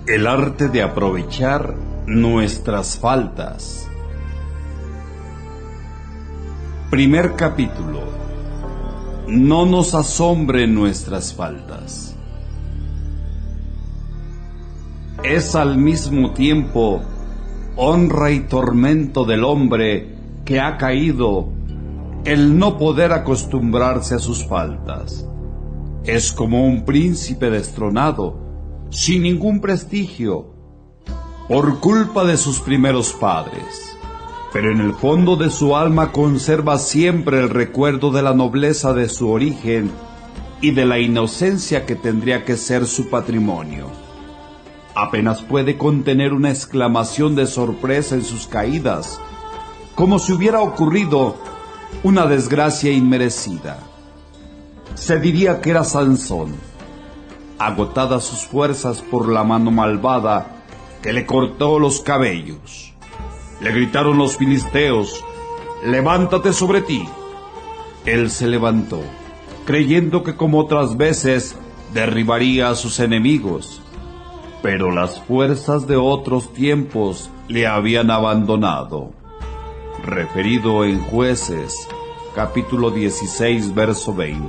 El arte de aprovechar nuestras faltas. Primer capítulo. No nos asombren nuestras faltas. Es al mismo tiempo honra y tormento del hombre que ha caído el no poder acostumbrarse a sus faltas. Es como un príncipe destronado, sin ningún prestigio, por culpa de sus primeros padres, pero en el fondo de su alma conserva siempre el recuerdo de la nobleza de su origen y de la inocencia que tendría que ser su patrimonio. Apenas puede contener una exclamación de sorpresa en sus caídas, como si hubiera ocurrido una desgracia inmerecida. Se diría que era Sansón, agotadas sus fuerzas por la mano malvada que le cortó los cabellos. Le gritaron los filisteos: «Levántate sobre ti». Él se levantó, creyendo que como otras veces derribaría a sus enemigos, pero las fuerzas de otros tiempos le habían abandonado. Referido en Jueces, capítulo 16, verso 20.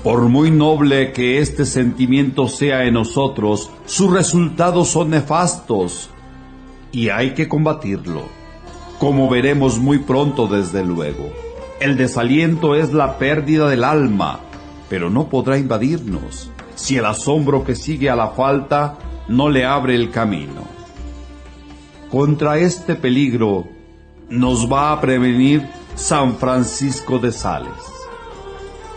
Por muy noble que este sentimiento sea en nosotros, sus resultados son nefastos y hay que combatirlo, como veremos muy pronto desde luego. El desaliento es la pérdida del alma, pero no podrá invadirnos si el asombro que sigue a la falta no le abre el camino. Contra este peligro nos va a prevenir San Francisco de Sales.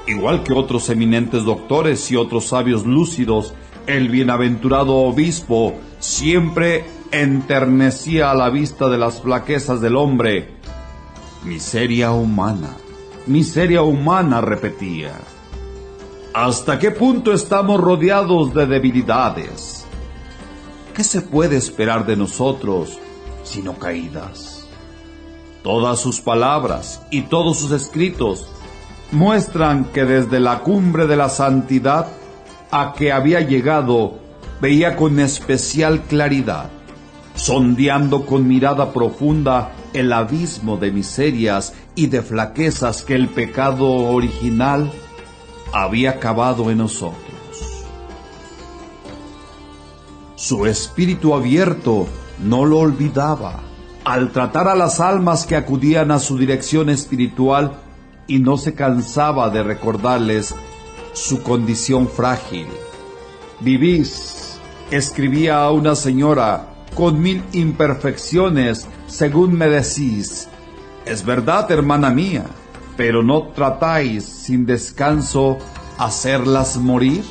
Igual que otros eminentes doctores y otros sabios lúcidos, el bienaventurado obispo siempre enternecía a la vista de las flaquezas del hombre. Miseria humana, repetía. ¿Hasta qué punto estamos rodeados de debilidades? ¿Qué se puede esperar de nosotros sino caídas? Todas sus palabras y todos sus escritos muestran que desde la cumbre de la santidad a que había llegado, veía con especial claridad, sondeando con mirada profunda el abismo de miserias y de flaquezas que el pecado original había cavado en nosotros. Su espíritu abierto no lo olvidaba. Al tratar a las almas que acudían a su dirección espiritual, y no se cansaba de recordarles su condición frágil. «Vivís», escribía a una señora, «con 1000 imperfecciones, según me decís. Es verdad, hermana mía, pero ¿no tratáis sin descanso hacerlas morir?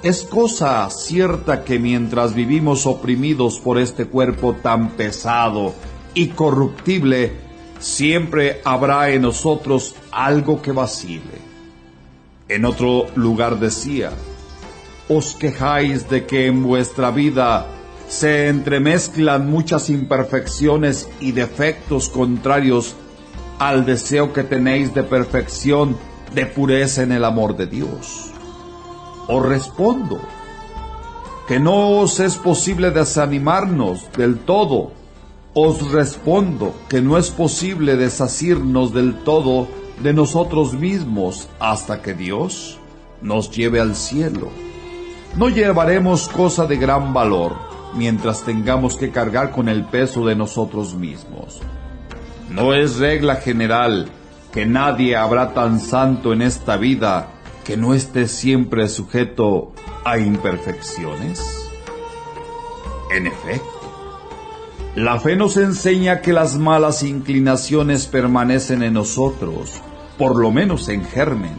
Es cosa cierta que mientras vivimos oprimidos por este cuerpo tan pesado y corruptible, siempre habrá en nosotros algo que vacile». En otro lugar decía: «Os quejáis de que en vuestra vida se entremezclan muchas imperfecciones y defectos contrarios al deseo que tenéis de perfección, de pureza en el amor de Dios. Os respondo que no os es posible desanimarnos del todo. Os respondo que no es posible desasirnos del todo de nosotros mismos hasta que Dios nos lleve al cielo. No llevaremos cosa de gran valor mientras tengamos que cargar con el peso de nosotros mismos. No es regla general que nadie habrá tan santo en esta vida que no esté siempre sujeto a imperfecciones. En efecto, la fe nos enseña que las malas inclinaciones permanecen en nosotros, por lo menos en germen,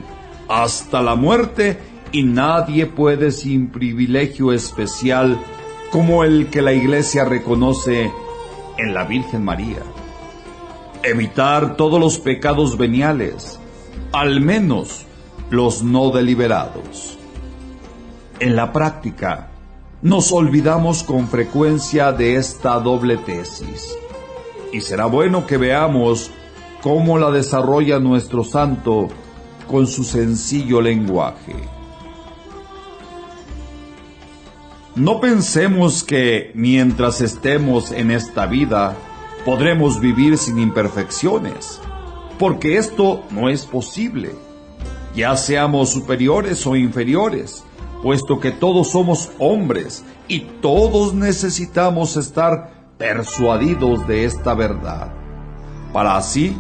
hasta la muerte, y nadie puede sin privilegio especial como el que la Iglesia reconoce en la Virgen María evitar todos los pecados veniales, al menos los no deliberados. En la práctica, nos olvidamos con frecuencia de esta doble tesis, y será bueno que veamos cómo la desarrolla nuestro santo con su sencillo lenguaje. No pensemos que mientras estemos en esta vida podremos vivir sin imperfecciones, porque esto no es posible, ya seamos superiores o inferiores, puesto que todos somos hombres y todos necesitamos estar persuadidos de esta verdad, para así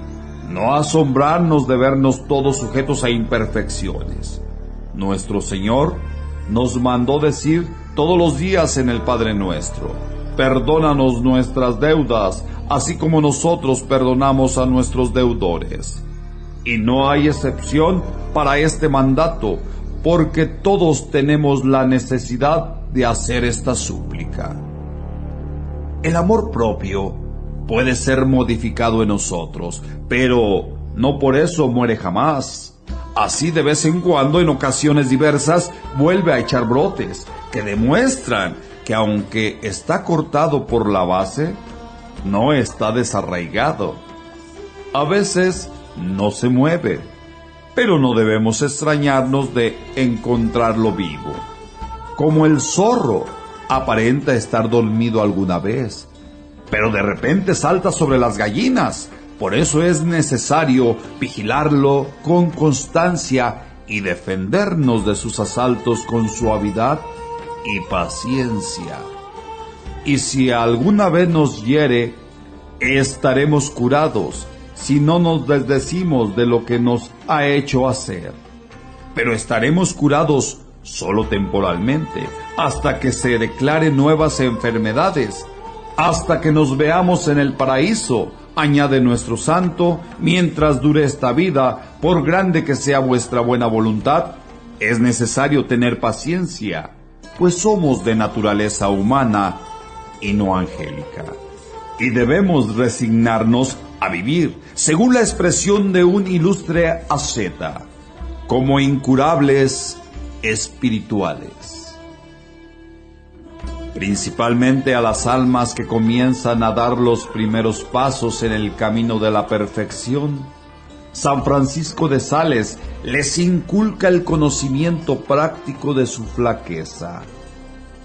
no asombrarnos de vernos todos sujetos a imperfecciones. Nuestro Señor nos mandó decir todos los días en el Padre Nuestro: perdónanos nuestras deudas, así como nosotros perdonamos a nuestros deudores. Y no hay excepción para este mandato, porque todos tenemos la necesidad de hacer esta súplica. El amor propio puede ser modificado en nosotros, pero no por eso muere jamás. Así de vez en cuando, en ocasiones diversas, vuelve a echar brotes que demuestran que aunque está cortado por la base, no está desarraigado. A veces no se mueve, pero no debemos extrañarnos de encontrarlo vivo. Como el zorro aparenta estar dormido alguna vez, pero de repente salta sobre las gallinas. Por eso es necesario vigilarlo con constancia y defendernos de sus asaltos con suavidad y paciencia. Y si alguna vez nos hiere, estaremos curados si no nos desdecimos de lo que nos ha hecho hacer. Pero estaremos curados solo temporalmente, hasta que se declaren nuevas enfermedades, hasta que nos veamos en el paraíso, añade nuestro santo. Mientras dure esta vida, por grande que sea vuestra buena voluntad, es necesario tener paciencia, pues somos de naturaleza humana y no angélica, y debemos resignarnos a vivir, según la expresión de un ilustre asceta, como incurables espirituales. Principalmente a las almas que comienzan a dar los primeros pasos en el camino de la perfección, San Francisco de Sales les inculca el conocimiento práctico de su flaqueza.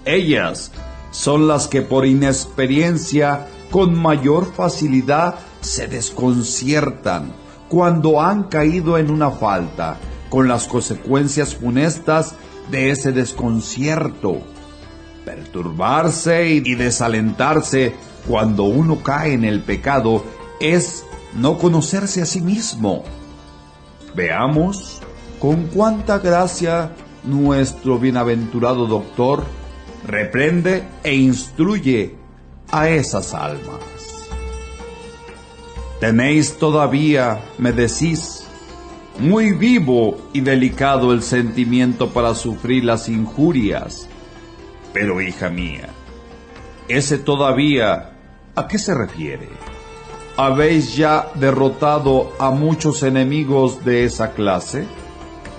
Ellas son las que por inexperiencia con mayor facilidad se desconciertan cuando han caído en una falta, con las consecuencias funestas de ese desconcierto. Perturbarse y desalentarse cuando uno cae en el pecado es no conocerse a sí mismo. Veamos con cuánta gracia nuestro bienaventurado doctor reprende e instruye a esas almas. Tenéis todavía, me decís, muy vivo y delicado el sentimiento para sufrir las injurias. Pero, hija mía, ese todavía, ¿a qué se refiere? ¿Habéis ya derrotado a muchos enemigos de esa clase?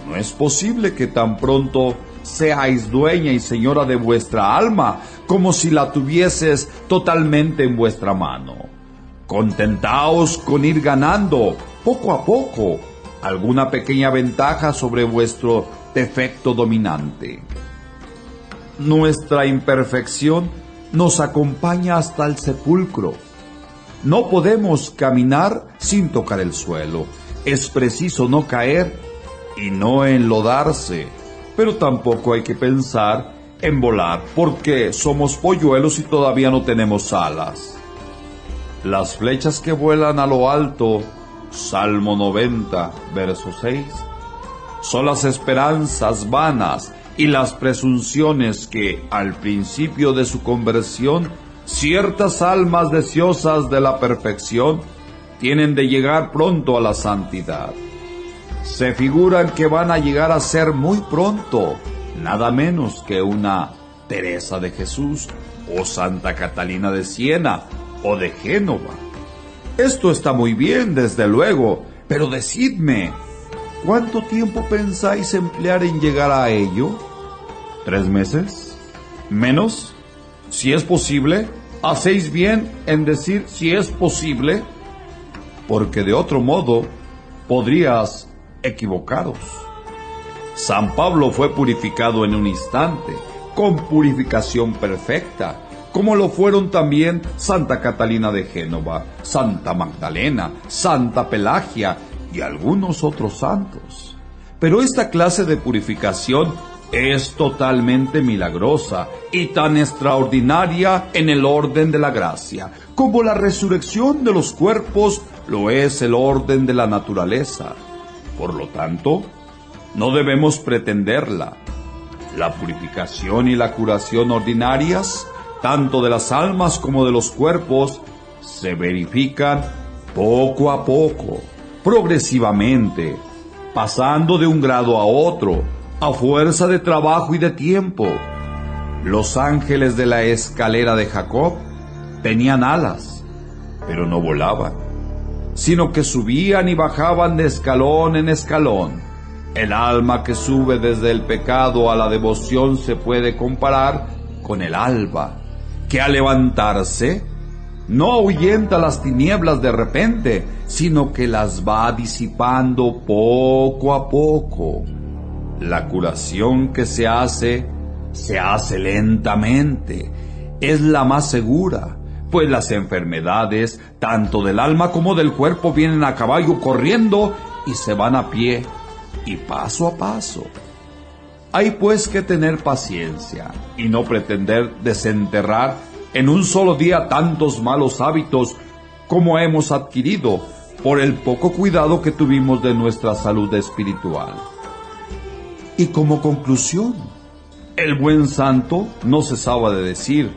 No es posible que tan pronto seáis dueña y señora de vuestra alma, como si la tuvieses totalmente en vuestra mano. Contentaos con ir ganando, poco a poco, alguna pequeña ventaja sobre vuestro defecto dominante. Nuestra imperfección nos acompaña hasta el sepulcro. No podemos caminar sin tocar el suelo. Es preciso no caer y no enlodarse, pero tampoco hay que pensar en volar, porque somos polluelos y todavía no tenemos alas. Las flechas que vuelan a lo alto, Salmo 90, verso 6, son las esperanzas vanas y las presunciones que, al principio de su conversión, ciertas almas deseosas de la perfección tienen de llegar pronto a la santidad. Se figuran que van a llegar a ser muy pronto, nada menos que una Teresa de Jesús o Santa Catalina de Siena o de Génova. Esto está muy bien, desde luego, pero decidme, ¿cuánto tiempo pensáis emplear en llegar a ello? ¿3 meses? ¿Menos? Si es posible, hacéis bien en decir si es posible, porque de otro modo podrías equivocaros. San Pablo fue purificado en un instante, con purificación perfecta, como lo fueron también Santa Catalina de Génova, Santa Magdalena, Santa Pelagia y algunos otros santos. Pero esta clase de purificación es totalmente milagrosa y tan extraordinaria en el orden de la gracia, como la resurrección de los cuerpos lo es el orden de la naturaleza. Por lo tanto, no debemos pretenderla. La purificación y la curación ordinarias, tanto de las almas como de los cuerpos, se verifican poco a poco, progresivamente, pasando de un grado a otro, a fuerza de trabajo y de tiempo. Los ángeles de la escalera de Jacob tenían alas, pero no volaban, sino que subían y bajaban de escalón en escalón. El alma que sube desde el pecado a la devoción se puede comparar con el alba, que al levantarse no ahuyenta las tinieblas de repente, sino que las va disipando poco a poco. La curación que se hace lentamente, es la más segura, pues las enfermedades, tanto del alma como del cuerpo, vienen a caballo corriendo y se van a pie, y paso a paso. Hay pues que tener paciencia y no pretender desenterrar en un solo día tantos malos hábitos como hemos adquirido por el poco cuidado que tuvimos de nuestra salud espiritual. Y como conclusión, el buen santo no cesaba de decir: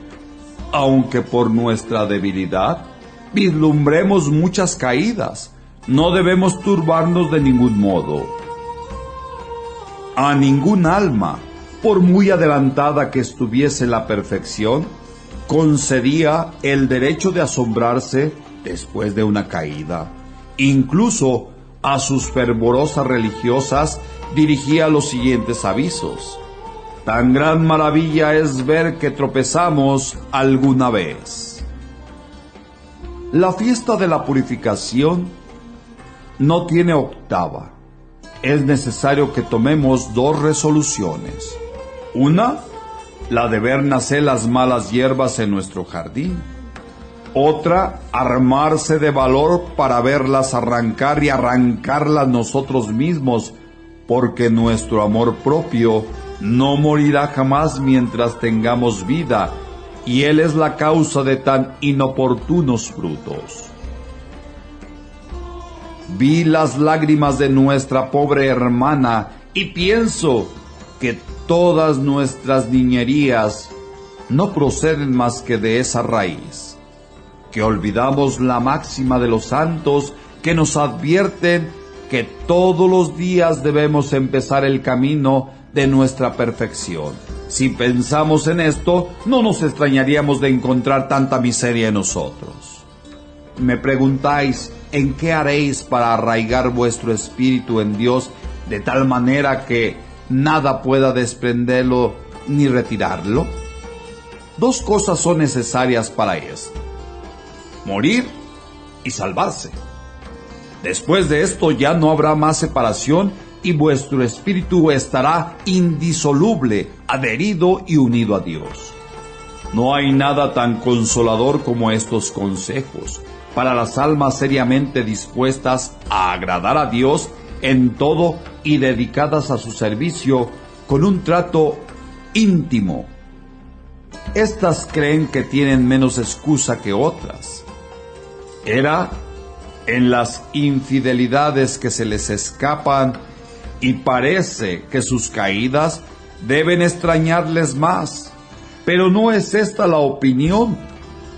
aunque por nuestra debilidad vislumbremos muchas caídas, no debemos turbarnos de ningún modo. A ningún alma, por muy adelantada que estuviese la perfección, concedía el derecho de asombrarse después de una caída. Incluso a sus fervorosas religiosas dirigía los siguientes avisos: tan gran maravilla es ver que tropezamos alguna vez. La fiesta de la purificación no tiene octava. Es necesario que tomemos dos resoluciones. Una, la de ver nacer las malas hierbas en nuestro jardín. Otra, armarse de valor para verlas arrancar y arrancarlas nosotros mismos, porque nuestro amor propio no morirá jamás mientras tengamos vida, y Él es la causa de tan inoportunos frutos. Vi las lágrimas de nuestra pobre hermana y pienso que todas nuestras niñerías no proceden más que de esa raíz, que olvidamos la máxima de los santos que nos advierten que todos los días debemos empezar el camino de nuestra perfección. Si pensamos en esto, no nos extrañaríamos de encontrar tanta miseria en nosotros. Me preguntáis, ¿en qué haréis para arraigar vuestro espíritu en Dios de tal manera que nada pueda desprenderlo ni retirarlo? Dos cosas son necesarias para esto: morir y salvarse. Después de esto ya no habrá más separación y vuestro espíritu estará indisoluble, adherido y unido a Dios. No hay nada tan consolador como estos consejos para las almas seriamente dispuestas a agradar a Dios en todo y dedicadas a su servicio con un trato íntimo. Estas creen que tienen menos excusa que otras. Era en las infidelidades que se les escapan y parece que sus caídas deben extrañarles más. Pero no es esta la opinión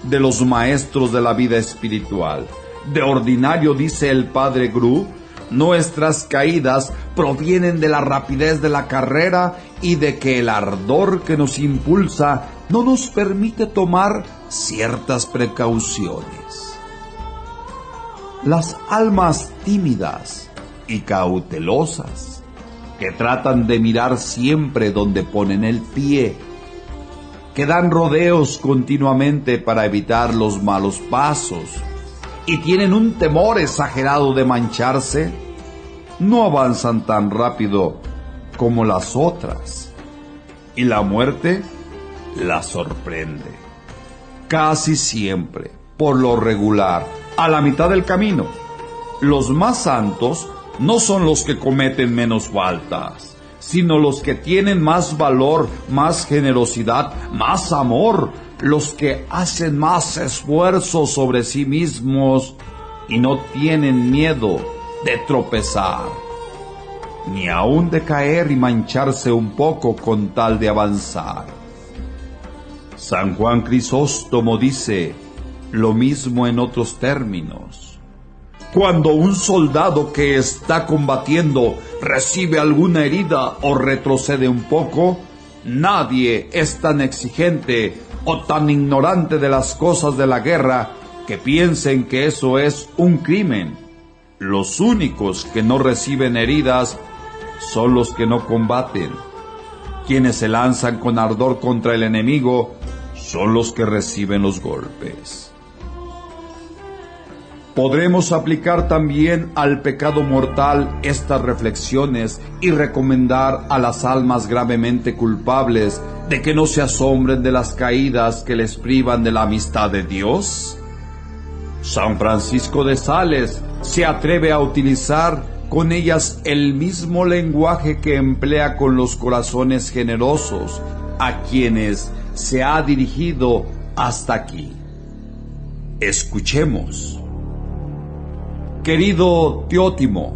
de los maestros de la vida espiritual. De ordinario, dice el padre Gru, nuestras caídas provienen de la rapidez de la carrera y de que el ardor que nos impulsa no nos permite tomar ciertas precauciones. Las almas tímidas y cautelosas, que tratan de mirar siempre donde ponen el pie, que dan rodeos continuamente para evitar los malos pasos y tienen un temor exagerado de mancharse, no avanzan tan rápido como las otras. y la muerte la sorprende. Casi siempre, por lo regular, a la mitad del camino. Los más santos no son los que cometen menos faltas, sino los que tienen más valor, más generosidad, más amor, los que hacen más esfuerzo sobre sí mismos y no tienen miedo de tropezar, ni aun de caer y mancharse un poco con tal de avanzar. San Juan Crisóstomo dice lo mismo en otros términos. Cuando un soldado que está combatiendo recibe alguna herida o retrocede un poco, nadie es tan exigente o tan ignorante de las cosas de la guerra que piensen que eso es un crimen. Los únicos que no reciben heridas son los que no combaten. Quienes se lanzan con ardor contra el enemigo son los que reciben los golpes. Podremos aplicar también al pecado mortal estas reflexiones y recomendar a las almas gravemente culpables de que no se asombren de las caídas que les privan de la amistad de Dios. San Francisco de Sales se atreve a utilizar con ellas el mismo lenguaje que emplea con los corazones generosos a quienes se ha dirigido hasta aquí. Escuchemos. Querido Teótimo,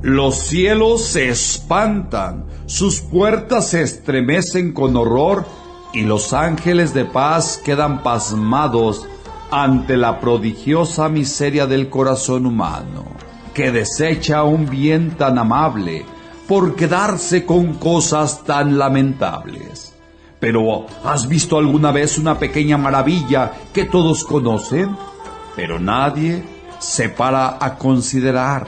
los cielos se espantan, sus puertas se estremecen con horror y los ángeles de paz quedan pasmados ante la prodigiosa miseria del corazón humano, que desecha un bien tan amable por quedarse con cosas tan lamentables. Pero, ¿has visto alguna vez una pequeña maravilla que todos conocen, pero nadie se para a considerar?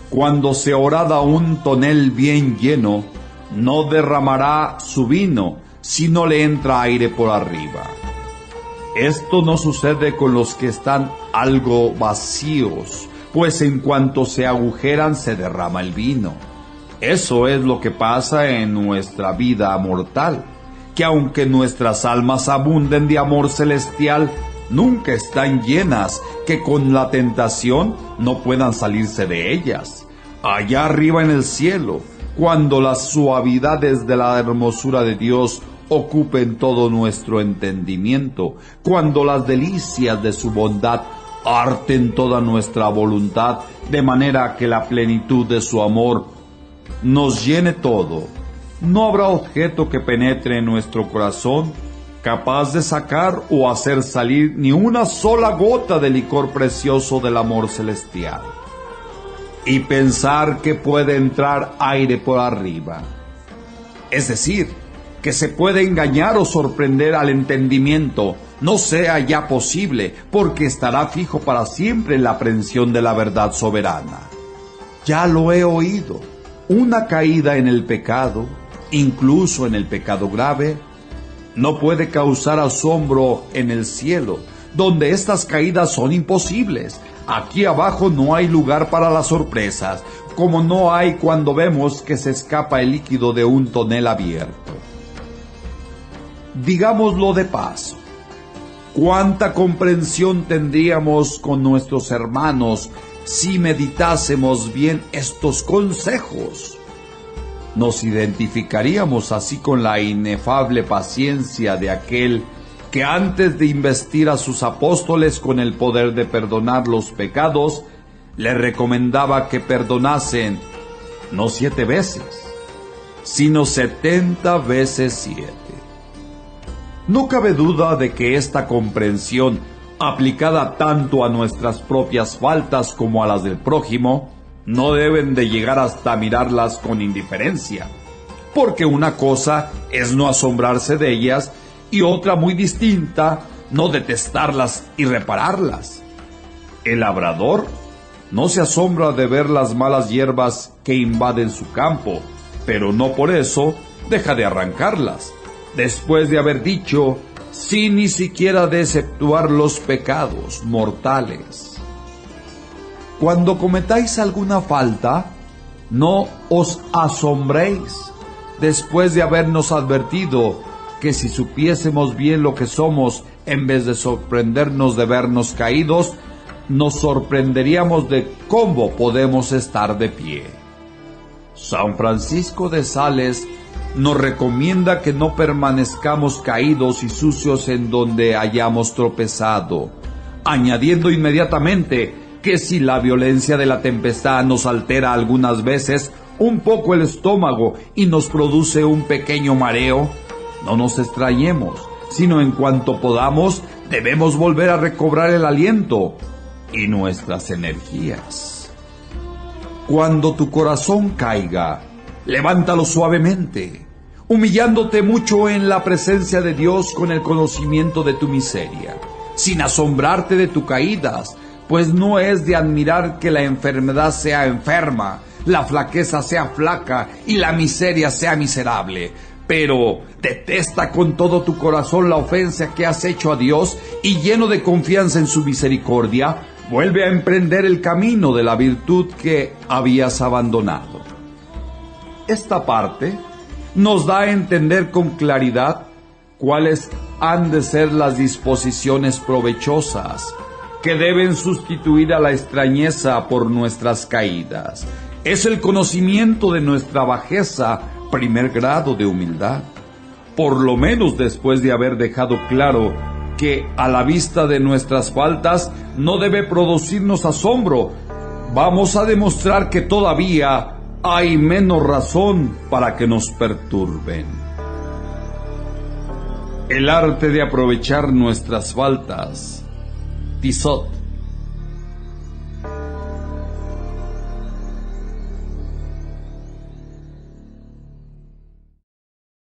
Cuando se horada un tonel bien lleno, no derramará su vino si no le entra aire por arriba. Esto no sucede con los que están algo vacíos, pues en cuanto se agujeran se derrama el vino. Eso es lo que pasa en nuestra vida mortal, que aunque nuestras almas abunden de amor celestial, nunca están llenas, que con la tentación no puedan salirse de ellas. Allá arriba en el cielo, cuando las suavidades de la hermosura de Dios ocupen todo nuestro entendimiento, cuando las delicias de su bondad harten toda nuestra voluntad, de manera que la plenitud de su amor nos llene todo, no habrá objeto que penetre en nuestro corazón capaz de sacar o hacer salir ni una sola gota de licor precioso del amor celestial. Y pensar que puede entrar aire por arriba, es decir, que se puede engañar o sorprender al entendimiento, no sea ya posible, porque estará fijo para siempre en la aprehensión de la verdad soberana. Ya lo he oído, una caída en el pecado, incluso en el pecado grave, no puede causar asombro en el cielo, donde estas caídas son imposibles. Aquí abajo no hay lugar para las sorpresas, como no hay cuando vemos que se escapa el líquido de un tonel abierto. Digámoslo de paso, ¿cuánta comprensión tendríamos con nuestros hermanos si meditásemos bien estos consejos? Nos identificaríamos así con la inefable paciencia de aquel que antes de investir a sus apóstoles con el poder de perdonar los pecados, le recomendaba que perdonasen no 7 veces, sino 70 veces 7. No cabe duda de que esta comprensión, aplicada tanto a nuestras propias faltas como a las del prójimo, no deben de llegar hasta mirarlas con indiferencia, porque una cosa es no asombrarse de ellas y otra muy distinta, no detestarlas y repararlas. El labrador no se asombra de ver las malas hierbas que invaden su campo, pero no por eso deja de arrancarlas, después de haber dicho, sin ni siquiera de exceptuar los pecados mortales. Cuando cometáis alguna falta, no os asombréis, después de habernos advertido que si supiésemos bien lo que somos, en vez de sorprendernos de vernos caídos, nos sorprenderíamos de cómo podemos estar de pie. San Francisco de Sales nos recomienda que no permanezcamos caídos y sucios en donde hayamos tropezado, añadiendo inmediatamente que si la violencia de la tempestad nos altera algunas veces un poco el estómago y nos produce un pequeño mareo, no nos extrañemos, sino en cuanto podamos debemos volver a recobrar el aliento y nuestras energías. Cuando tu corazón caiga, levántalo suavemente, humillándote mucho en la presencia de Dios con el conocimiento de tu miseria, sin asombrarte de tus caídas, pues no es de admirar que la enfermedad sea enferma, la flaqueza sea flaca y la miseria sea miserable. Pero detesta con todo tu corazón la ofensa que has hecho a Dios y lleno de confianza en su misericordia, vuelve a emprender el camino de la virtud que habías abandonado. Esta parte nos da a entender con claridad cuáles han de ser las disposiciones provechosas que deben sustituir a la extrañeza por nuestras caídas. Es el conocimiento de nuestra bajeza, primer grado de humildad. Por lo menos después de haber dejado claro que a la vista de nuestras faltas no debe producirnos asombro, vamos a demostrar que todavía hay menos razón para que nos perturben. El arte de aprovechar nuestras faltas. Tissot.